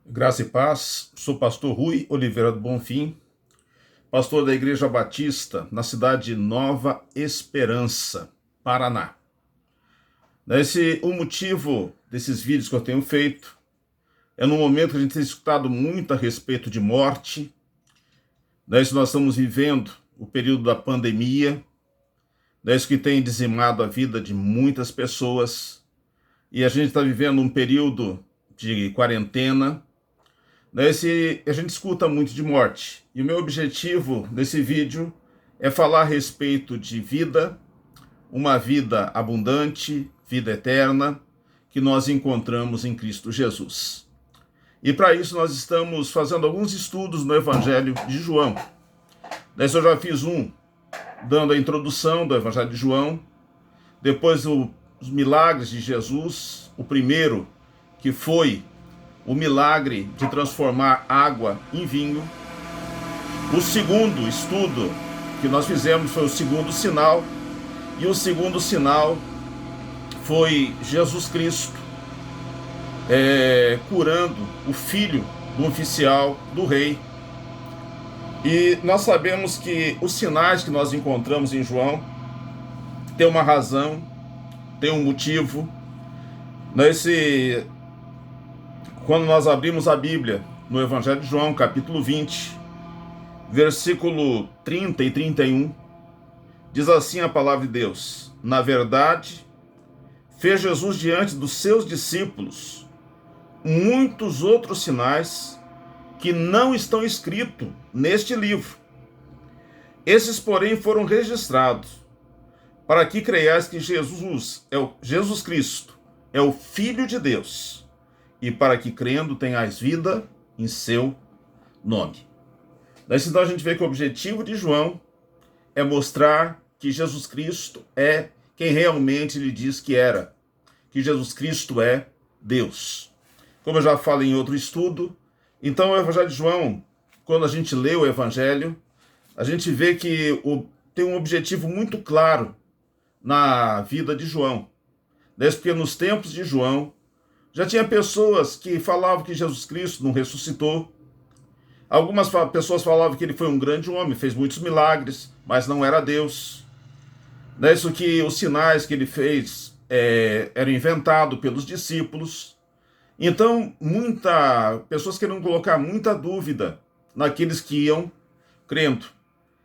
Graça e paz, sou pastor Rui Oliveira do Bonfim, pastor da Igreja Batista na cidade de Nova Esperança, Paraná. O motivo desses vídeos que eu tenho feito é no momento que a gente tem escutado muito a respeito de morte. Nós estamos vivendo o período da pandemia, isso que tem dizimado a vida de muitas pessoas, e a gente está vivendo um período de quarentena. A gente escuta muito de morte, e o meu objetivo nesse vídeo é falar a respeito de vida, uma vida abundante, vida eterna, que nós encontramos em Cristo Jesus. E para isso nós estamos fazendo alguns estudos no Evangelho de João. Eu já fiz um dando a introdução do Evangelho de João, depois os milagres de Jesus, o primeiro que foi o milagre de transformar água em vinho. O segundo estudo que nós fizemos foi o segundo sinal, e o segundo sinal foi Jesus Cristo curando o filho do oficial do rei. E nós sabemos que os sinais que nós encontramos em João têm uma razão, têm um motivo. Quando nós abrimos a Bíblia no Evangelho de João, capítulo 20, versículo 30 e 31, diz assim a palavra de Deus: na verdade, fez Jesus diante dos seus discípulos muitos outros sinais que não estão escritos neste livro. Esses, porém, foram registrados para que creiais que Jesus Cristo é o Filho de Deus, e para que, crendo, tenhais vida em seu nome. Então a gente vê que o objetivo de João é mostrar que Jesus Cristo é quem realmente ele diz que era, que Jesus Cristo é Deus. Como eu já falei em outro estudo, então o Evangelho de João, quando a gente lê o Evangelho, a gente vê que tem um objetivo muito claro na vida de João. Porque nos tempos de João, já tinha pessoas que falavam que Jesus Cristo não ressuscitou. Algumas pessoas falavam que ele foi um grande homem, fez muitos milagres, mas não era Deus. Isso que os sinais que ele fez eram inventados pelos discípulos. Então, pessoas queriam colocar muita dúvida naqueles que iam crendo.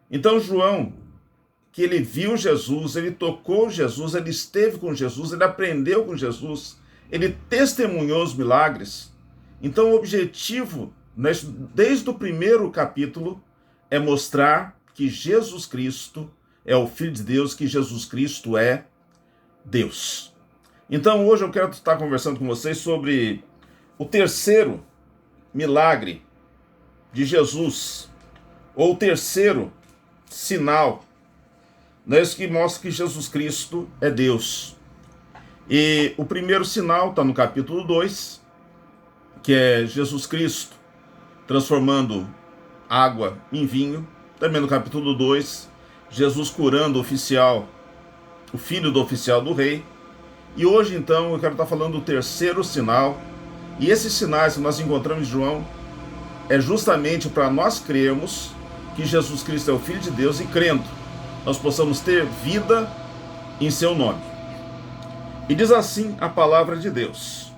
Então, João, que ele viu Jesus, ele tocou Jesus, ele esteve com Jesus, ele aprendeu com Jesus, ele testemunhou os milagres. Então o objetivo, desde o primeiro capítulo, é mostrar que Jesus Cristo é o Filho de Deus, que Jesus Cristo é Deus. Então hoje eu quero estar conversando com vocês sobre o terceiro milagre de Jesus, ou o terceiro sinal, isso que mostra que Jesus Cristo é Deus. E o primeiro sinal está no capítulo 2, que é Jesus Cristo transformando água em vinho. Também no capítulo 2, Jesus curando o filho do oficial do rei. E hoje, então, eu quero estar falando do terceiro sinal. E esses sinais que nós encontramos em João é justamente para nós crermos que Jesus Cristo é o Filho de Deus, e crendo, nós possamos ter vida em seu nome. E diz assim a palavra de Deus: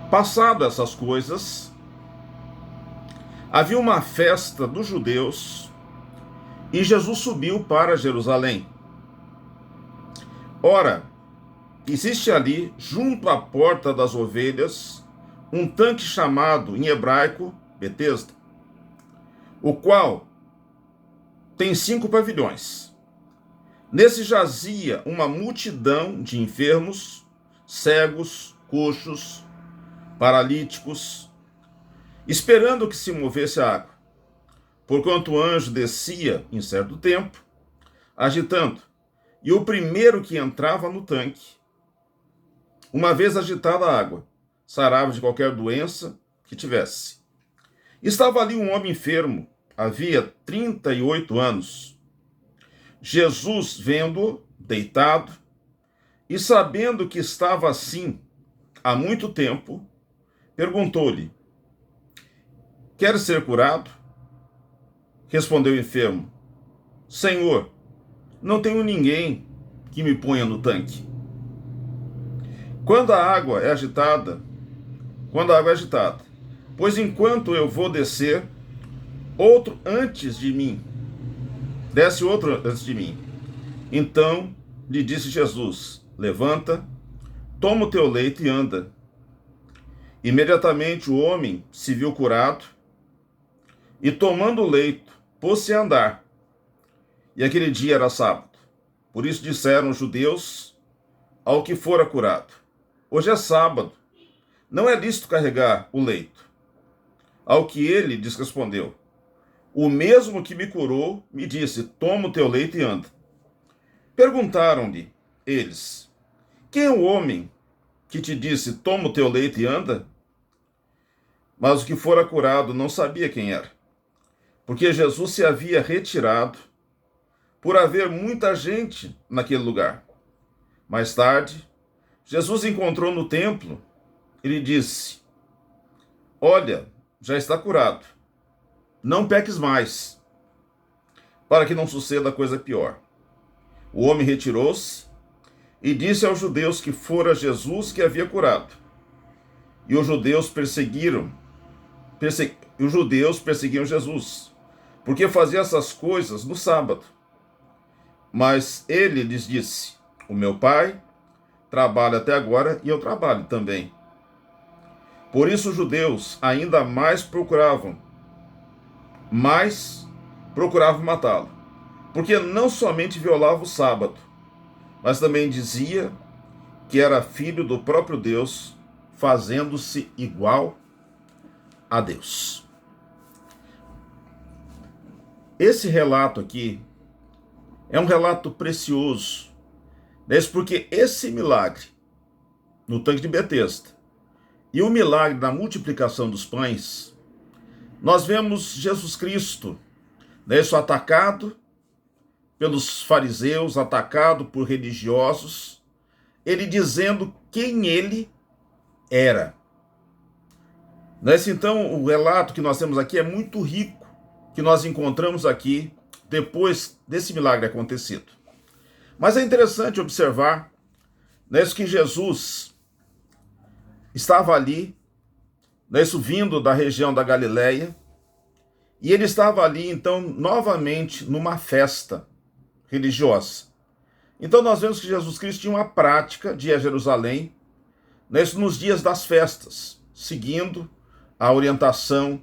passado essas coisas, havia uma festa dos judeus, e Jesus subiu para Jerusalém. Ora, existe ali, junto à porta das ovelhas, um tanque chamado em hebraico Betesda, o qual tem 5 pavilhões. Nesse jazia uma multidão de enfermos, cegos, coxos, paralíticos, esperando que se movesse a água, porquanto o anjo descia em certo tempo, agitando, e o primeiro que entrava no tanque, uma vez agitada a água, sarava de qualquer doença que tivesse. Estava ali um homem enfermo, havia 38 anos. Jesus, vendo-o deitado, e sabendo que estava assim há muito tempo, perguntou-lhe: queres ser curado? Respondeu o enfermo: Senhor, não tenho ninguém que me ponha no tanque. Quando a água é agitada, pois enquanto eu vou descer, desce outro antes de mim. Então lhe disse Jesus: levanta, toma o teu leito e anda. Imediatamente o homem se viu curado e, tomando o leito, pôs-se a andar. E aquele dia era sábado. Por isso disseram os judeus ao que fora curado: hoje é sábado, não é lícito carregar o leito. Ao que ele lhes respondeu: o mesmo que me curou me disse: toma o teu leito e anda. Perguntaram-lhe eles: quem é o homem que te disse: toma o teu leito e anda? Mas o que fora curado não sabia quem era, porque Jesus se havia retirado, por haver muita gente naquele lugar. Mais tarde, Jesus encontrou no templo e lhe disse: olha, já está curado, não peques mais, para que não suceda coisa pior. O homem retirou-se e disse aos judeus que fora Jesus que havia curado. E os judeus perseguiam Jesus, porque fazia essas coisas no sábado. Mas ele lhes disse: o meu Pai trabalha até agora e eu trabalho também. Por isso os judeus ainda mais procuravam matá-lo, porque não somente violava o sábado, mas também dizia que era filho do próprio Deus, fazendo-se igual a Deus. Esse relato aqui é um relato precioso, porque esse milagre no tanque de Betesda e o milagre da multiplicação dos pães, nós vemos Jesus Cristo, atacado pelos fariseus, atacado por religiosos, ele dizendo quem ele era. Então, o relato que nós temos aqui é muito rico, que nós encontramos aqui depois desse milagre acontecido. Mas é interessante observar que Jesus estava ali, vindo da região da Galileia, e ele estava ali, então, novamente, numa festa religiosa. Então nós vemos que Jesus Cristo tinha uma prática de ir a Jerusalém nos dias das festas, seguindo a orientação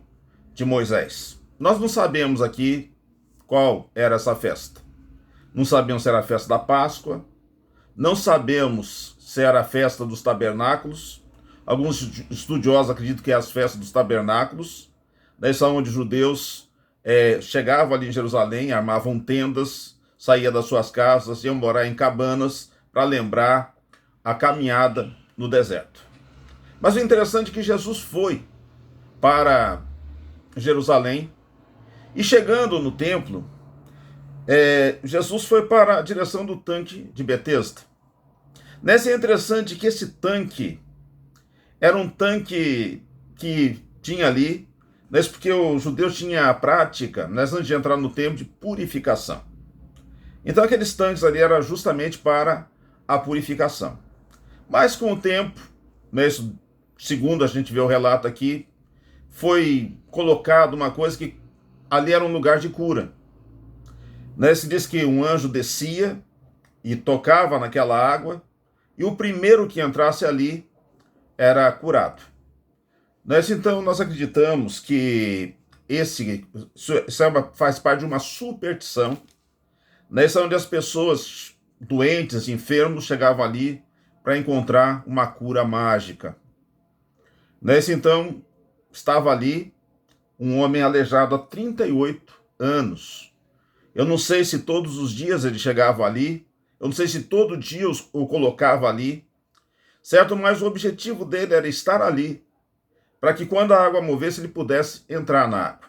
de Moisés. Nós não sabemos aqui qual era essa festa. Não sabemos se era a festa da Páscoa, não sabemos se era a festa dos tabernáculos. Alguns estudiosos acreditam que é as festas dos tabernáculos, são onde os judeus chegavam ali em Jerusalém, armavam tendas, saíam das suas casas, iam morar em cabanas para lembrar a caminhada no deserto. Mas o interessante é que Jesus foi para Jerusalém e, chegando no templo, Jesus foi para a direção do tanque de Betesda. É interessante que esse tanque era um tanque que tinha ali, porque os judeus tinham a prática, antes de entrar no templo, de purificação. Então aqueles tanques ali eram justamente para a purificação. Mas com o tempo, segundo a gente vê o relato aqui, foi colocado uma coisa que ali era um lugar de cura. Se diz que um anjo descia e tocava naquela água, e o primeiro que entrasse ali era curado. Então nós acreditamos que isso faz parte de uma superstição, onde as pessoas doentes, enfermos, chegavam ali para encontrar uma cura mágica. Então estava ali um homem aleijado há 38 anos. Eu não sei se todos os dias ele chegava ali, eu não sei se todo dia o colocava ali, certo? Mas o objetivo dele era estar ali, para que quando a água movesse ele pudesse entrar na água.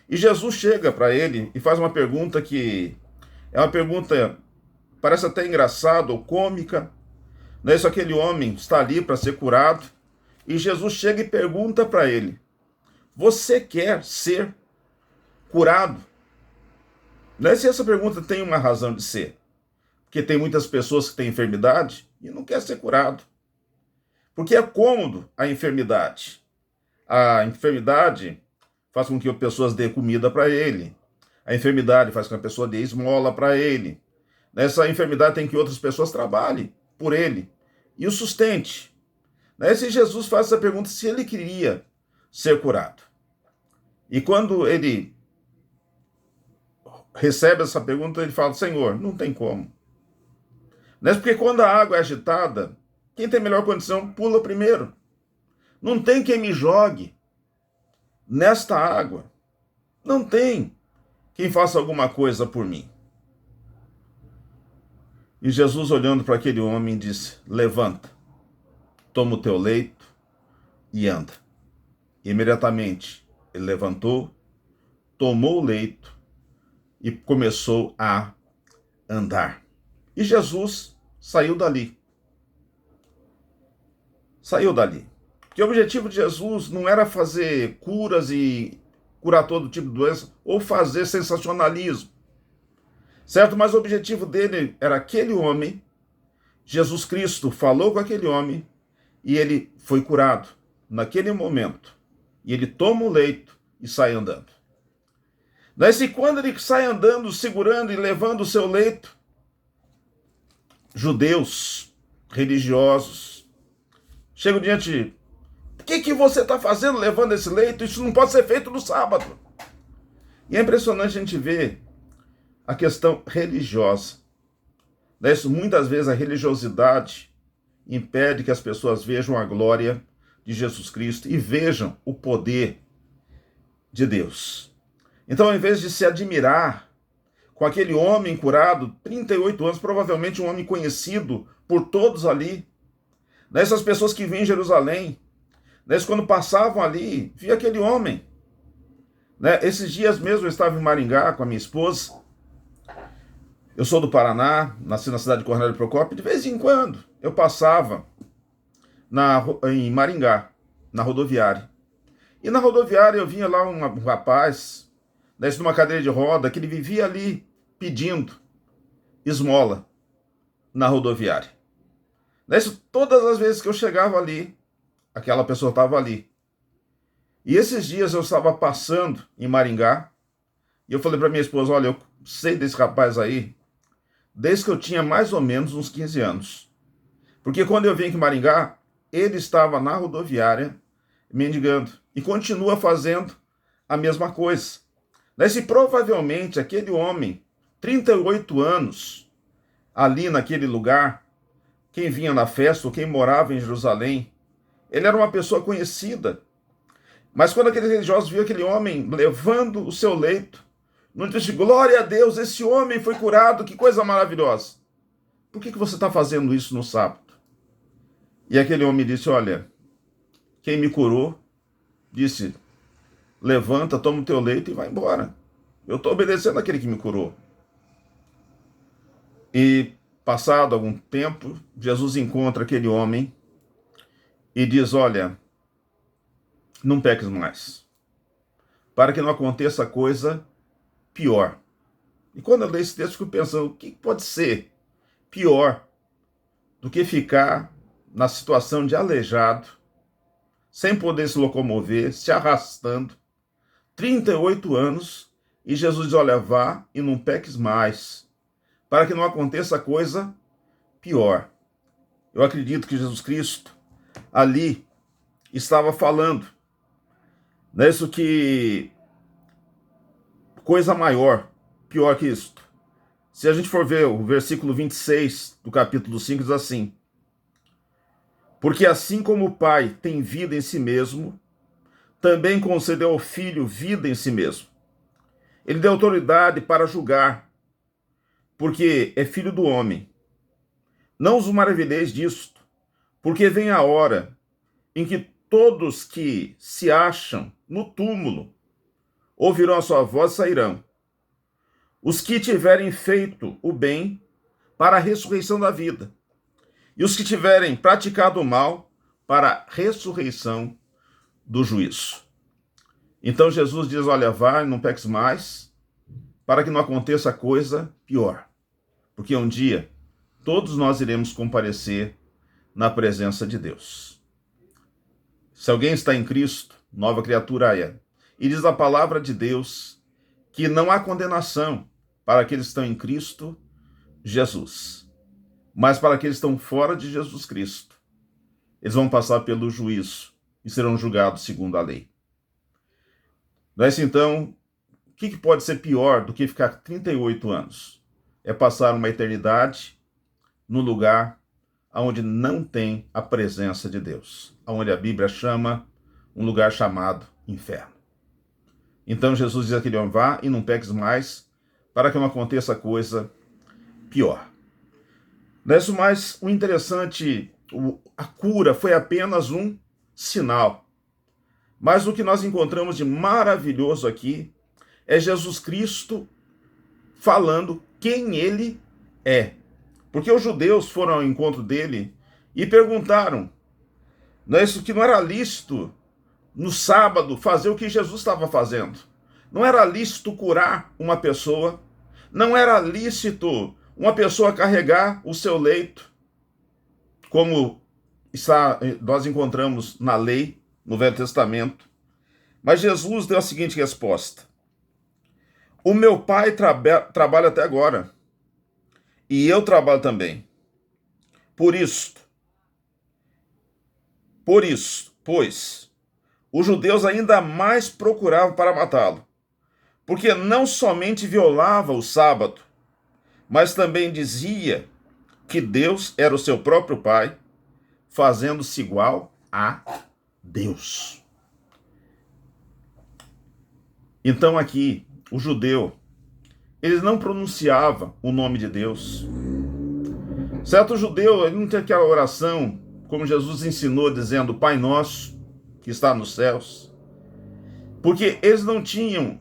E Jesus chega para ele e faz uma pergunta que é uma pergunta, parece até engraçada ou cômica, Aquele homem está ali para ser curado, e Jesus chega e pergunta para ele: você quer ser curado? Não é se essa pergunta tem uma razão de ser, porque tem muitas pessoas que têm enfermidade e não quer ser curado, porque é cômodo a enfermidade. A enfermidade faz com que as pessoas dê comida para ele. A enfermidade faz com que a pessoa dê esmola para ele. Nessa enfermidade tem que outras pessoas trabalhem por ele e o sustente. Se Jesus faz essa pergunta, se ele queria ser curado. E quando ele recebe essa pergunta, ele fala: Senhor, não tem como. Porque quando a água é agitada, quem tem melhor condição pula primeiro. Não tem quem me jogue nesta água. Não tem quem faça alguma coisa por mim. E Jesus, olhando para aquele homem, disse: levanta, toma o teu leito e anda. E imediatamente ele levantou, tomou o leito e começou a andar. E Jesus saiu dali. Saiu dali. Porque o objetivo de Jesus não era fazer curas e curar todo tipo de doença ou fazer sensacionalismo. Certo? Mas o objetivo dele era aquele homem. Jesus Cristo falou com aquele homem e ele foi curado naquele momento. E ele toma o leito e sai andando. E quando ele sai andando, segurando e levando o seu leito, judeus, religiosos, chegam diante de: o que você está fazendo levando esse leito? Isso não pode ser feito no sábado. E é impressionante a gente ver a questão religiosa. Muitas vezes a religiosidade impede que as pessoas vejam a glória de Jesus Cristo e vejam o poder de Deus. Então, ao invés de se admirar com aquele homem curado, 38 anos, provavelmente um homem conhecido por todos ali, essas pessoas que vinham em Jerusalém, quando passavam ali, via aquele homem. Esses dias mesmo eu estava em Maringá com a minha esposa. Eu sou do Paraná, nasci na cidade de Cornélio Procópio. De vez em quando eu passava em Maringá, na rodoviária. E na rodoviária eu vinha lá um rapaz, numa cadeira de roda, que ele vivia ali pedindo esmola na rodoviária. Todas as vezes que eu chegava ali, aquela pessoa estava ali. E esses dias eu estava passando em Maringá e eu falei para minha esposa: olha, eu sei desse rapaz aí desde que eu tinha mais ou menos uns 15 anos. Porque quando eu vim aqui em Maringá, ele estava na rodoviária mendigando e continua fazendo a mesma coisa. Se provavelmente aquele homem, 38 anos, ali naquele lugar, quem vinha na festa ou quem morava em Jerusalém, ele era uma pessoa conhecida. Mas quando aqueles religiosos viram aquele homem levando o seu leito, não disse: glória a Deus, esse homem foi curado, que coisa maravilhosa. Por que você está fazendo isso no sábado? E aquele homem disse: olha, quem me curou disse: levanta, toma o teu leito e vai embora. Eu estou obedecendo aquele que me curou. E passado algum tempo, Jesus encontra aquele homem e diz: olha, não peques mais, para que não aconteça coisa pior. E quando eu leio esse texto, fico pensando: o que pode ser pior do que ficar na situação de aleijado, sem poder se locomover, se arrastando, 38 anos, e Jesus diz: olha, vá e não peques mais, para que não aconteça coisa pior. Eu acredito que Jesus Cristo ali estava falando, isso que coisa maior, pior que isto. Se a gente for ver o versículo 26 do capítulo 5, diz assim: porque assim como o Pai tem vida em si mesmo, também concedeu ao Filho vida em si mesmo. Ele deu autoridade para julgar, porque é filho do homem. Não os maravilheis disto, porque vem a hora em que todos que se acham no túmulo ouvirão a sua voz e sairão. Os que tiverem feito o bem para a ressurreição da vida, e os que tiverem praticado o mal para a ressurreição do juízo. Então Jesus diz, olha, vai, não peques mais, para que não aconteça coisa pior. Porque um dia todos nós iremos comparecer na presença de Deus. Se alguém está em Cristo, nova criatura é. E diz a palavra de Deus que não há condenação para aqueles que estão em Cristo Jesus. Mas para aqueles que estão fora de Jesus Cristo, eles vão passar pelo juízo e serão julgados segundo a lei. Mas então, o que pode ser pior do que ficar 38 anos? É passar uma eternidade no lugar onde não tem a presença de Deus, onde a Bíblia chama um lugar chamado inferno. Então Jesus diz àquele homem, vá e não peques mais, para que não aconteça coisa pior. Mas o interessante, a cura foi apenas um sinal. Mas o que nós encontramos de maravilhoso aqui é Jesus Cristo falando quem ele é. Porque os judeus foram ao encontro dele e perguntaram, isso que não era lícito no sábado fazer o que Jesus estava fazendo. Não era lícito curar uma pessoa, não era lícito uma pessoa carregar o seu leito, como nós encontramos na lei, no Velho Testamento. Mas Jesus deu a seguinte resposta: o meu pai trabalha até agora, e eu trabalho também. Pois, os judeus ainda mais procuravam para matá-lo, porque não somente violava o sábado, mas também dizia que Deus era o seu próprio pai, fazendo-se igual a Deus. Então aqui, o judeu, ele não pronunciava o nome de Deus. Certo judeu, ele não tem aquela oração, como Jesus ensinou, dizendo, Pai Nosso, que está nos céus. Porque eles não tinham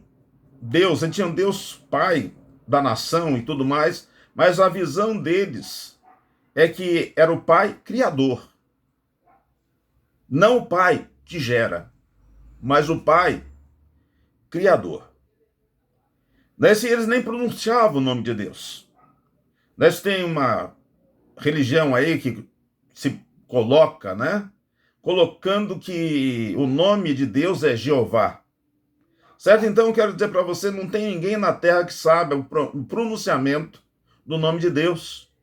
Deus, eles tinham Deus Pai da nação e tudo mais, mas a visão deles é que era o Pai Criador. Não o Pai que gera, mas o Pai Criador. Eles nem pronunciavam o nome de Deus. Tem uma religião aí que se coloca, colocando que o nome de Deus é Jeová. Certo? Então eu quero dizer para você, não tem ninguém na terra que saiba o pronunciamento do nome de Deus.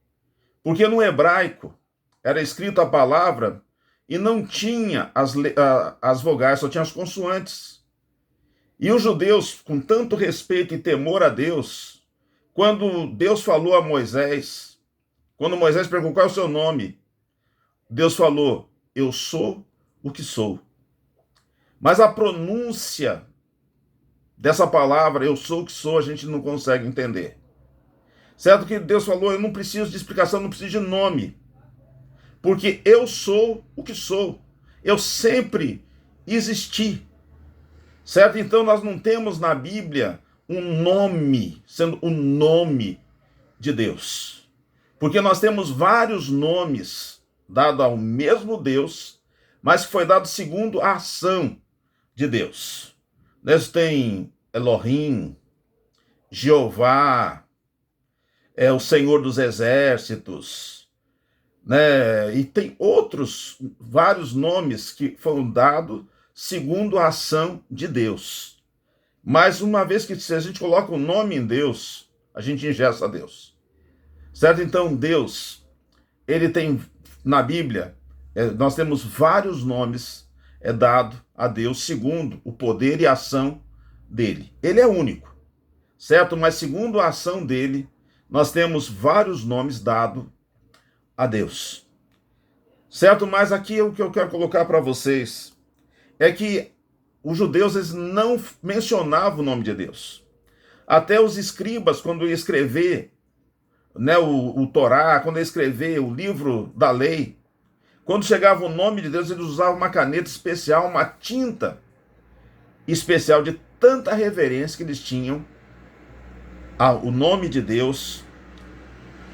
Porque no hebraico era escrito a palavra e não tinha as vogais, só tinha as consoantes. E os judeus, com tanto respeito e temor a Deus, quando Deus falou a Moisés, quando Moisés perguntou qual é o seu nome, Deus falou, eu sou o que sou. Mas a pronúncia dessa palavra, eu sou o que sou, a gente não consegue entender. Certo que Deus falou, eu não preciso de explicação, não preciso de nome. Porque eu sou o que sou. Eu sempre existi. Certo? Então nós não temos na Bíblia um nome, sendo o nome de Deus. Porque nós temos vários nomes dados ao mesmo Deus, mas que foi dado segundo a ação de Deus. Nós tem Elohim, Jeová, é o Senhor dos Exércitos, e tem vários nomes que foram dados segundo a ação de Deus. Mas uma vez que se a gente coloca o nome em Deus, a gente ingessa Deus. Certo? Então Deus, ele tem, na Bíblia, nós temos vários nomes dado a Deus segundo o poder e a ação dele. Ele é único, certo? Mas segundo a ação dele, nós temos vários nomes dados a Deus. Certo? Mas aqui o que eu quero colocar para vocês é que os judeus eles não mencionavam o nome de Deus. Até os escribas, quando iam escrever o Torá, quando iam escrever o livro da lei, quando chegava o nome de Deus, eles usavam uma caneta especial, uma tinta especial, de tanta reverência que eles tinham ao nome de Deus.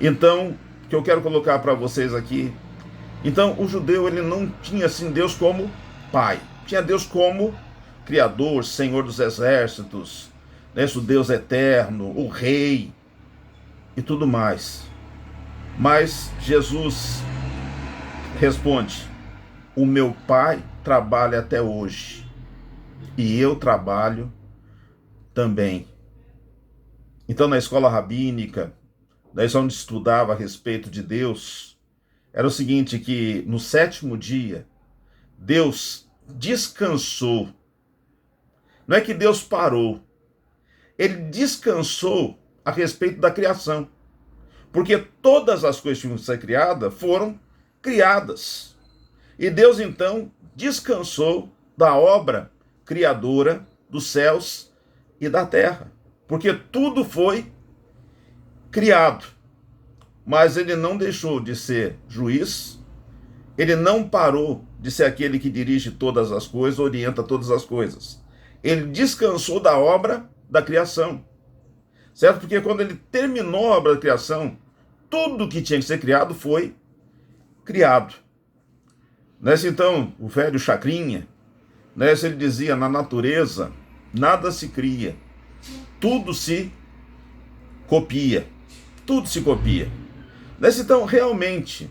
Então, o que eu quero colocar para vocês aqui Então o judeu ele não tinha assim Deus como pai, tinha Deus como Criador, Senhor dos exércitos, né, o Deus eterno, o Rei e tudo mais. Mas Jesus responde: o meu Pai trabalha até hoje e eu trabalho também. Então, na escola rabínica, daí onde estudava a respeito de Deus, era o seguinte, que no sétimo dia, Deus descansou. Não é que Deus parou, ele descansou a respeito da criação. Porque todas as coisas que tinham que ser criadas foram criadas. E Deus, então, descansou da obra criadora dos céus e da terra. Porque tudo foi criado. Mas ele não deixou de ser juiz, ele não parou de ser aquele que dirige todas as coisas, orienta todas as coisas. Ele descansou da obra da criação. Certo? Porque quando ele terminou a obra da criação, tudo que tinha que ser criado foi criado. Nessa então, o velho Chacrinha, nessa ele dizia, na natureza, nada se cria, tudo se copia. Tudo se copia. Nessa então, realmente,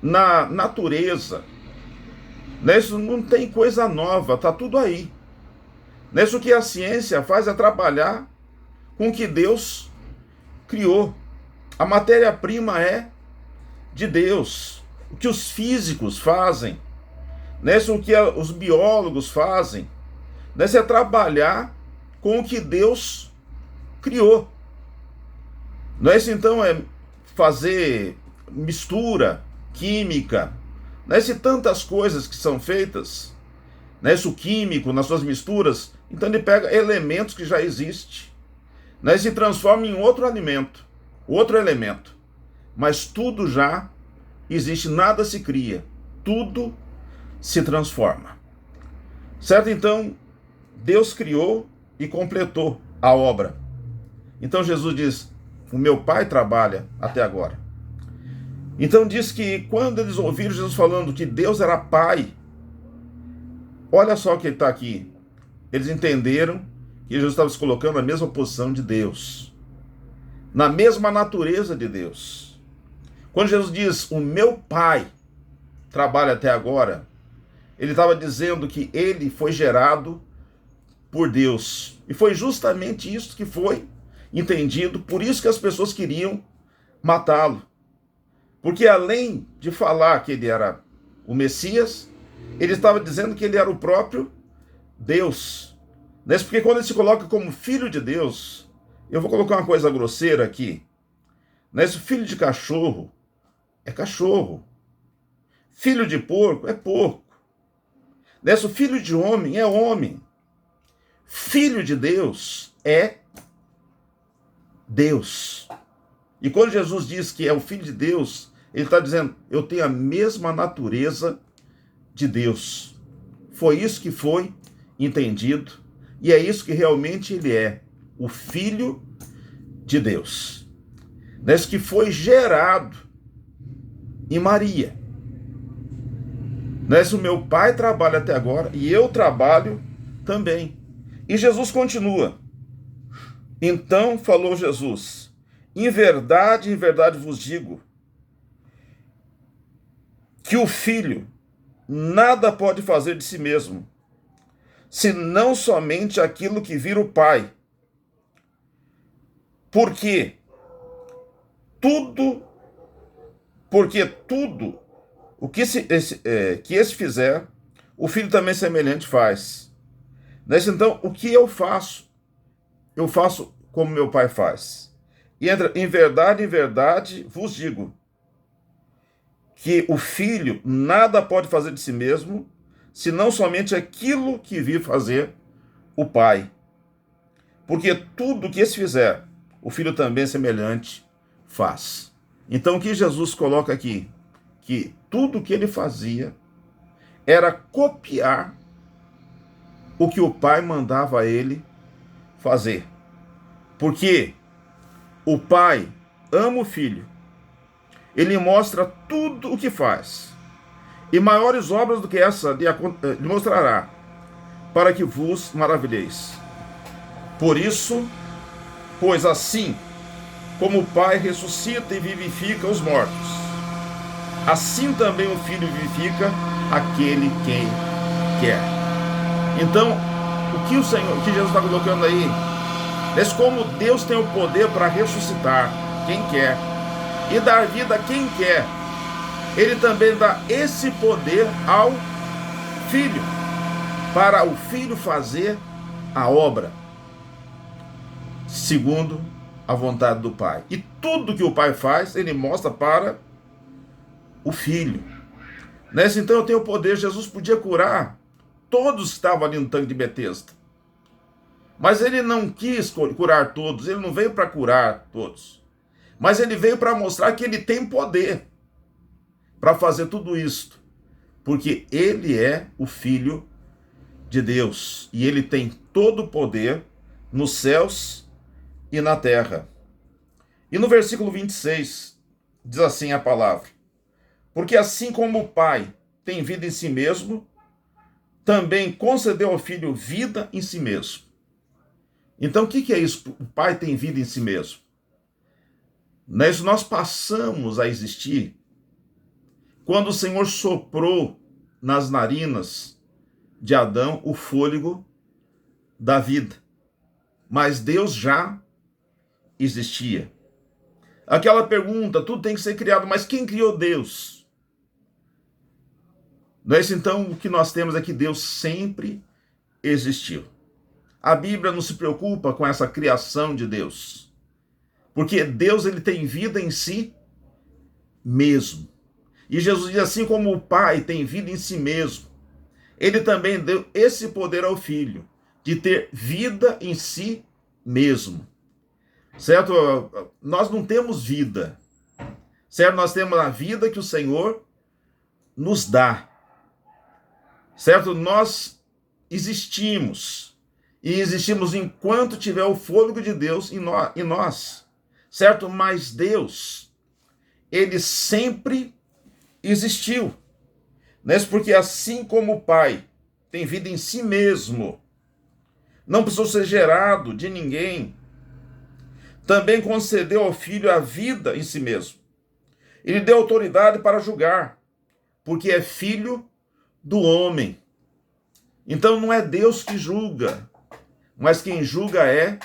na natureza, nessa não tem coisa nova, está tudo aí. Nessa o que a ciência faz é trabalhar com o que Deus criou. A matéria-prima é de Deus. O que os físicos fazem, nessa o que os biólogos fazem, nessa é trabalhar com o que Deus criou. Nessa então é fazer mistura química, nessa tantas coisas que são feitas, nessa o químico nas suas misturas, então ele pega elementos que já existem, se transforma em outro alimento, outro elemento, mas tudo já existe, nada se cria, tudo se transforma. Certo? Então, Deus criou e completou a obra. Então Jesus diz, o meu Pai trabalha até agora. Então diz que quando eles ouviram Jesus falando que Deus era Pai, olha só o que ele está aqui, eles entenderam que Jesus estava se colocando na mesma posição de Deus, na mesma natureza de Deus. Quando Jesus diz, o meu Pai trabalha até agora, ele estava dizendo que ele foi gerado por Deus. E foi justamente isso que foi entendido, por isso que as pessoas queriam matá-lo. Porque além de falar que ele era o Messias, ele estava dizendo que ele era o próprio Deus. Porque quando ele se coloca como filho de Deus, eu vou colocar uma coisa grosseira aqui. Filho de cachorro é cachorro. Filho de porco é porco. O filho de homem é homem. Filho de Deus é Deus. E quando Jesus diz que é o Filho de Deus, ele está dizendo, eu tenho a mesma natureza de Deus. Foi isso que foi entendido, e é isso que realmente ele é, o Filho de Deus. Que foi gerado em Maria. O meu Pai trabalha até agora, e eu trabalho também. E Jesus continua. Então falou Jesus, em verdade vos digo, que o Filho nada pode fazer de si mesmo, senão somente aquilo que vir o Pai. Porque tudo o que esse fizer, o Filho também semelhante faz. Então, o que eu faço como meu Pai faz. E em verdade vos digo, que o Filho nada pode fazer de si mesmo, senão somente aquilo que vir fazer o Pai. Porque tudo que esse fizer, o Filho também semelhante faz. Então o que Jesus coloca aqui? Que tudo que ele fazia era copiar o que o Pai mandava a ele fazer. Porque o Pai ama o Filho ele mostra tudo o que faz. E maiores obras do que essa lhe mostrará, para que vos maravilheis. Por isso, pois assim como o Pai ressuscita e vivifica os mortos, assim também o Filho vivifica aquele quem quer. Então, o que Jesus está colocando aí, é como Deus tem o poder para ressuscitar quem quer e dar vida a quem quer, ele também dá esse poder ao Filho, para o Filho fazer a obra segundo a vontade do Pai. E tudo que o Pai faz, ele mostra para o Filho. Nessa então eu tenho o poder. Jesus podia curar todos que estavam ali no tanque de Betesda, mas ele não quis curar todos, ele não veio para curar todos, mas ele veio para mostrar que ele tem poder para fazer tudo isto, porque ele é o Filho de Deus e ele tem todo o poder nos céus e na terra. E no versículo 26 diz assim a palavra: porque assim como o Pai tem vida em si mesmo, também concedeu ao Filho vida em si mesmo. Então o que é isso? O Pai tem vida em si mesmo. Nós passamos a existir quando o Senhor soprou nas narinas de Adão o fôlego da vida. Mas Deus já existia. Aquela pergunta, tudo tem que ser criado, mas quem criou Deus? Então, o que nós temos é que Deus sempre existiu. A Bíblia não se preocupa com essa criação de Deus, porque Deus ele tem vida em si mesmo. E Jesus diz assim como o Pai tem vida em si mesmo, ele também deu esse poder ao Filho, de ter vida em si mesmo. Certo? Nós não temos vida, certo? Nós temos a vida que o Senhor nos dá, certo? Nós existimos, e existimos enquanto tiver o fôlego de Deus em nós, certo? Mas Deus, ele sempre existiu, né? Porque assim como o Pai tem vida em si mesmo, não precisou ser gerado de ninguém, também concedeu ao Filho a vida em si mesmo. Ele deu autoridade para julgar, porque é filho do homem. Então não é Deus que julga, mas quem julga é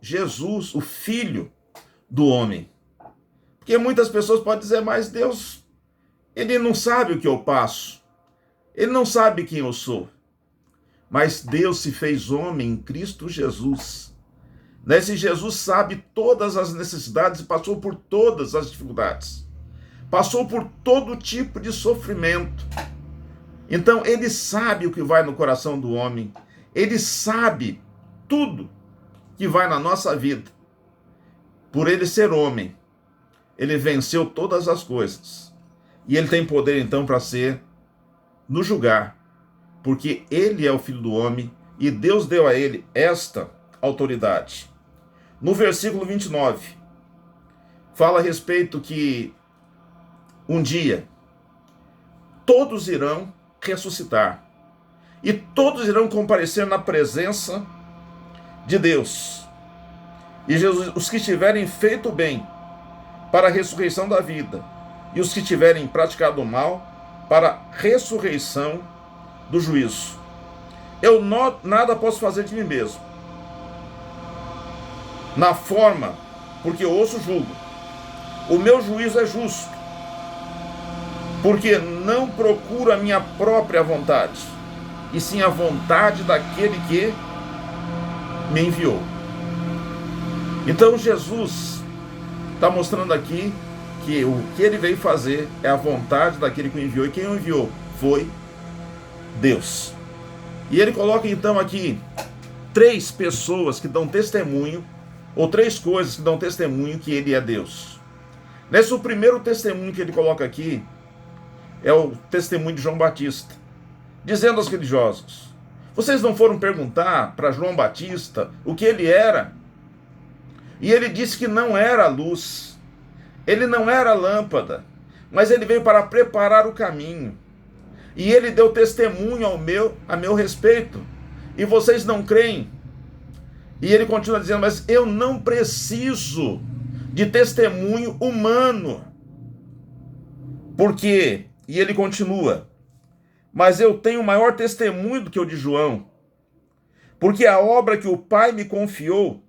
Jesus, o Filho do homem. Porque muitas pessoas podem dizer, mas Deus, ele não sabe o que eu passo, ele não sabe quem eu sou. Mas Deus se fez homem em Cristo Jesus. Esse Jesus sabe todas as necessidades e passou por todas as dificuldades. Passou por todo tipo de sofrimento. Então ele sabe o que vai no coração do homem. Ele sabe tudo que vai na nossa vida. Por ele ser homem, ele venceu todas as coisas. E ele tem poder então para nos julgar. Porque ele é o Filho do homem e Deus deu a ele esta autoridade. No versículo 29, fala a respeito que um dia todos irão ressuscitar e todos irão comparecer na presença de Deus. E Jesus, os que tiverem feito bem para a ressurreição da vida e os que tiverem praticado o mal para a ressurreição do juízo. Eu nada posso fazer de mim mesmo, na forma, porque ouço julgo. O meu juízo é justo, porque não procuro a minha própria vontade, e sim a vontade daquele que me enviou. Então Jesus está mostrando aqui que o que ele veio fazer é a vontade daquele que o enviou, e quem o enviou foi Deus. E ele coloca então aqui 3 pessoas que dão testemunho, ou 3 coisas que dão testemunho que ele é Deus. O primeiro testemunho que ele coloca aqui é o testemunho de João Batista, dizendo aos religiosos: vocês não foram perguntar para João Batista o que ele era? E ele disse que não era luz, ele não era lâmpada, mas ele veio para preparar o caminho. E ele deu testemunho a meu respeito. E vocês não creem? E ele continua dizendo, mas eu não preciso de testemunho humano. Por quê? E ele continua, mas eu tenho maior testemunho do que o de João, porque a obra que o Pai me confiou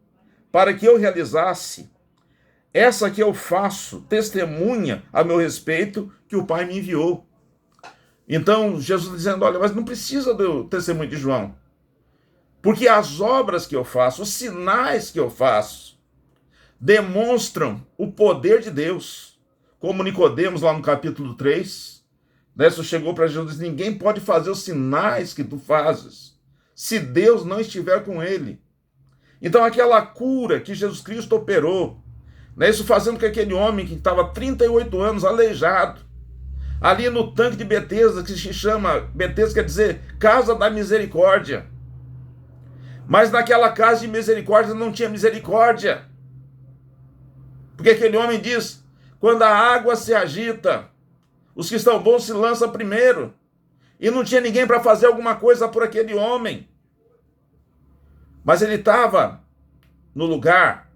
para que eu realizasse, essa que eu faço, testemunha a meu respeito que o Pai me enviou. Então, Jesus está dizendo, olha, mas não precisa do testemunho de João, porque as obras que eu faço, os sinais que eu faço, demonstram o poder de Deus. Como Nicodemos, lá no capítulo 3, isso chegou para Jesus e disse, ninguém pode fazer os sinais que tu fazes, se Deus não estiver com ele. Então, aquela cura que Jesus Cristo operou, isso fazendo com que aquele homem que estava 38 anos aleijado, ali no tanque de Betesda, que se chama, Betesda quer dizer, casa da misericórdia. Mas naquela casa de misericórdia não tinha misericórdia. Porque aquele homem diz, quando a água se agita, os que estão bons se lançam primeiro. E não tinha ninguém para fazer alguma coisa por aquele homem. Mas ele estava no lugar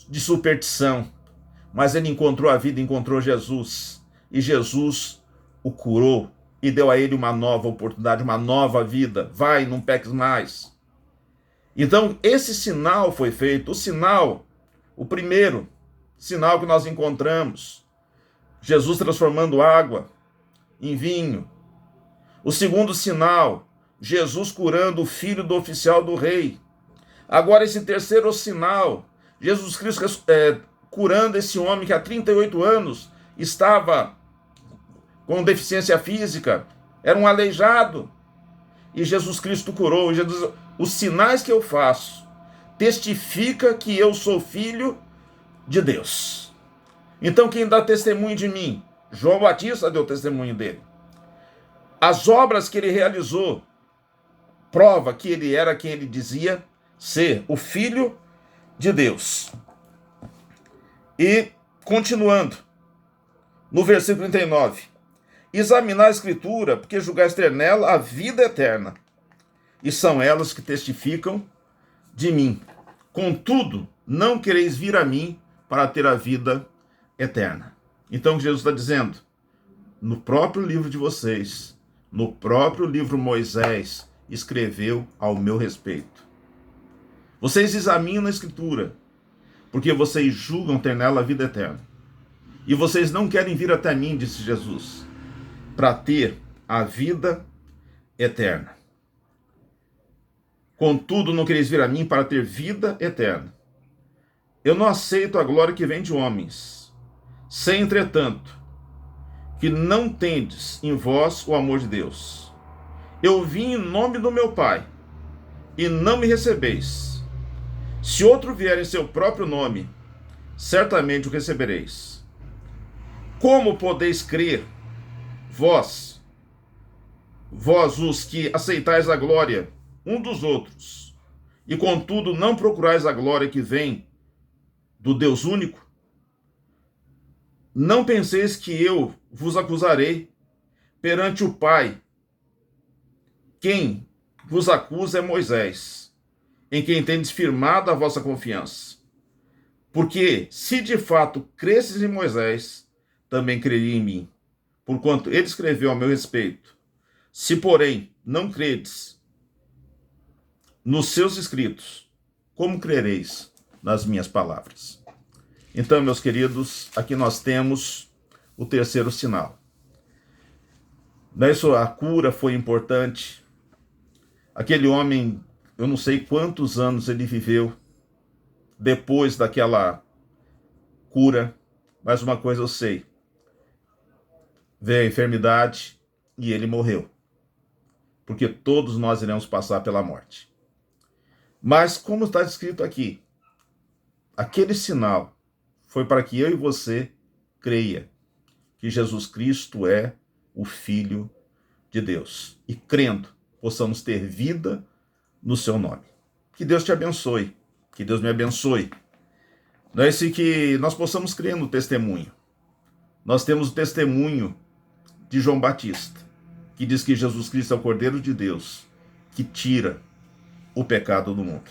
de superstição. Mas ele encontrou a vida, encontrou Jesus. E Jesus o curou e deu a ele uma nova oportunidade, uma nova vida. Vai, não peques mais. Então, esse sinal foi feito. O sinal, o primeiro sinal que nós encontramos, Jesus transformando água em vinho. O segundo sinal, Jesus curando o filho do oficial do rei. Agora esse terceiro sinal, Jesus Cristo curando esse homem que há 38 anos estava com deficiência física, era um aleijado. E Jesus Cristo curou. E Jesus, os sinais que eu faço testifica que eu sou filho de Deus. Então quem dá testemunho de mim? João Batista deu testemunho dele. As obras que ele realizou prova que ele era quem ele dizia ser, o Filho de Deus. E, continuando, no versículo 39, examinar a Escritura, porque julgais ter nela a vida eterna, e são elas que testificam de mim. Contudo, não quereis vir a mim para ter a vida eterna. Então Jesus está dizendo, no próprio livro de vocês, no próprio livro Moisés escreveu ao meu respeito. Vocês examinam a Escritura, porque vocês julgam ter nela a vida eterna. E vocês não querem vir até mim, disse Jesus, para ter a vida eterna. Contudo, não quereis vir a mim para ter vida eterna. Eu não aceito a glória que vem de homens, sem, entretanto, que não tendes em vós o amor de Deus. Eu vim em nome do meu Pai, e não me recebeis. Se outro vier em seu próprio nome, certamente o recebereis. Como podeis crer, vós os que aceitais a glória um dos outros, e contudo não procurais a glória que vem do Deus único? Não penseis que eu vos acusarei perante o Pai. Quem vos acusa é Moisés, em quem tendes firmado a vossa confiança. Porque, se de fato cresces em Moisés, também creria em mim, porquanto ele escreveu a meu respeito. Se, porém, não credes nos seus escritos, como crereis nas minhas palavras? Então, meus queridos, aqui nós temos o terceiro sinal. Isso, a cura foi importante. Aquele homem, eu não sei quantos anos ele viveu depois daquela cura, mas uma coisa eu sei. Veio a enfermidade e ele morreu. Porque todos nós iremos passar pela morte. Mas, como está escrito aqui, aquele sinal foi para que eu e você creia que Jesus Cristo é o Filho de Deus. E crendo, possamos ter vida no seu nome. Que Deus te abençoe. Que Deus me abençoe. Que nós possamos crer no testemunho. Nós temos o testemunho de João Batista, que diz que Jesus Cristo é o Cordeiro de Deus, que tira o pecado do mundo.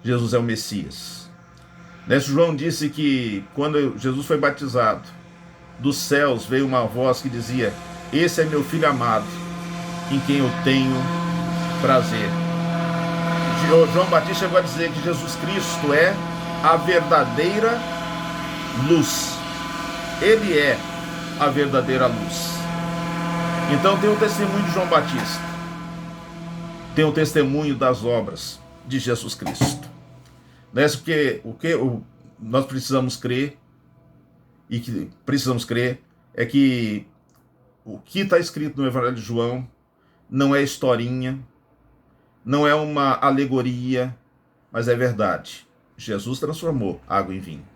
Jesus é o Messias. Nesse João disse que quando Jesus foi batizado, dos céus veio uma voz que dizia: esse é meu filho amado, em quem eu tenho prazer. João Batista chegou a dizer que Jesus Cristo é a verdadeira luz. Ele é a verdadeira luz. Então tem o testemunho de João Batista, tem o testemunho das obras de Jesus Cristo. Porque o que nós precisamos crer, e que precisamos crer, é que o que está escrito no Evangelho de João não é historinha, não é uma alegoria, mas é verdade. Jesus transformou água em vinho.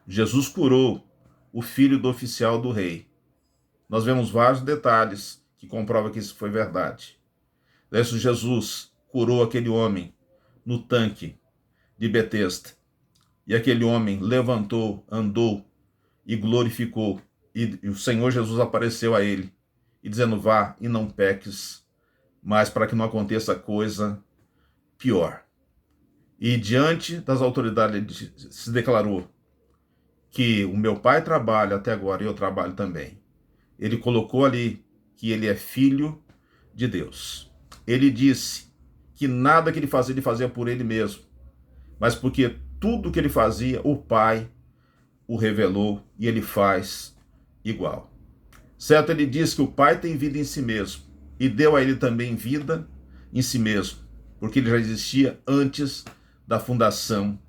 Jesus curou o filho do oficial do rei. Nós vemos vários detalhes que comprovam que isso foi verdade. Jesus curou aquele homem no tanque de Betesda. E aquele homem levantou, andou e glorificou. E o Senhor Jesus apareceu a ele, e dizendo: vá e não peques, mas para que não aconteça coisa pior. E diante das autoridades ele se declarou que o meu pai trabalha até agora e eu trabalho também. Ele colocou ali que ele é filho de Deus. Ele disse que nada que ele fazia por ele mesmo, mas porque tudo que ele fazia, o Pai o revelou e ele faz igual. Certo, ele diz que o Pai tem vida em si mesmo e deu a ele também vida em si mesmo, porque ele já existia antes da fundação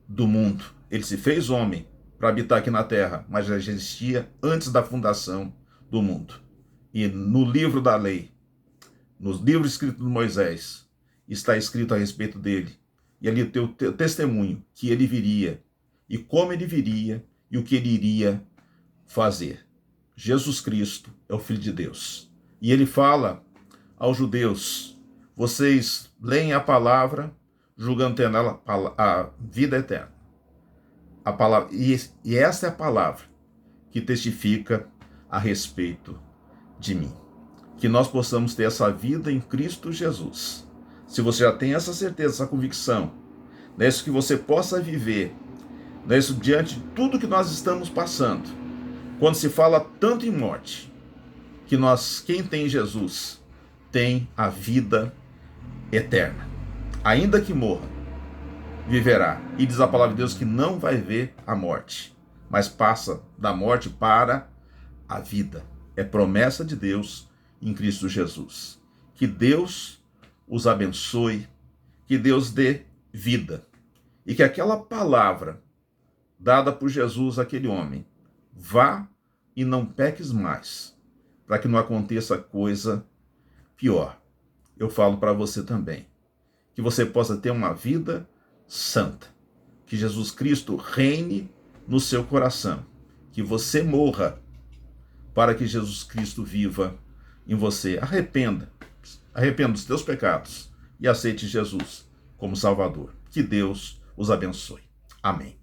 do mundo. Ele se fez homem para habitar aqui na terra, mas já existia antes da fundação do mundo. E no livro da lei, nos livros escritos de Moisés, está escrito a respeito dele. E ali tem o testemunho que ele viria, e como ele viria, e o que ele iria fazer. Jesus Cristo é o Filho de Deus. E ele fala aos judeus: vocês leem a palavra, julgando ter nela a vida eterna. A palavra, e essa é a palavra que testifica a respeito de mim. Que nós possamos ter essa vida em Cristo Jesus. Se você já tem essa certeza, essa convicção, é isso que você possa viver, é isso diante de tudo que nós estamos passando. Quando se fala tanto em morte, que quem tem Jesus, tem a vida eterna. Ainda que morra, viverá. E diz a palavra de Deus que não vai ver a morte, mas passa da morte para a vida. É promessa de Deus em Cristo Jesus. Que Deus os abençoe, que Deus dê vida, e que aquela palavra dada por Jesus àquele homem, vá e não peques mais, para que não aconteça coisa pior. Eu falo para você também, que você possa ter uma vida santa, que Jesus Cristo reine no seu coração, que você morra para que Jesus Cristo viva em você. Arrependa dos teus pecados e aceite Jesus como Salvador. Que Deus os abençoe. Amém.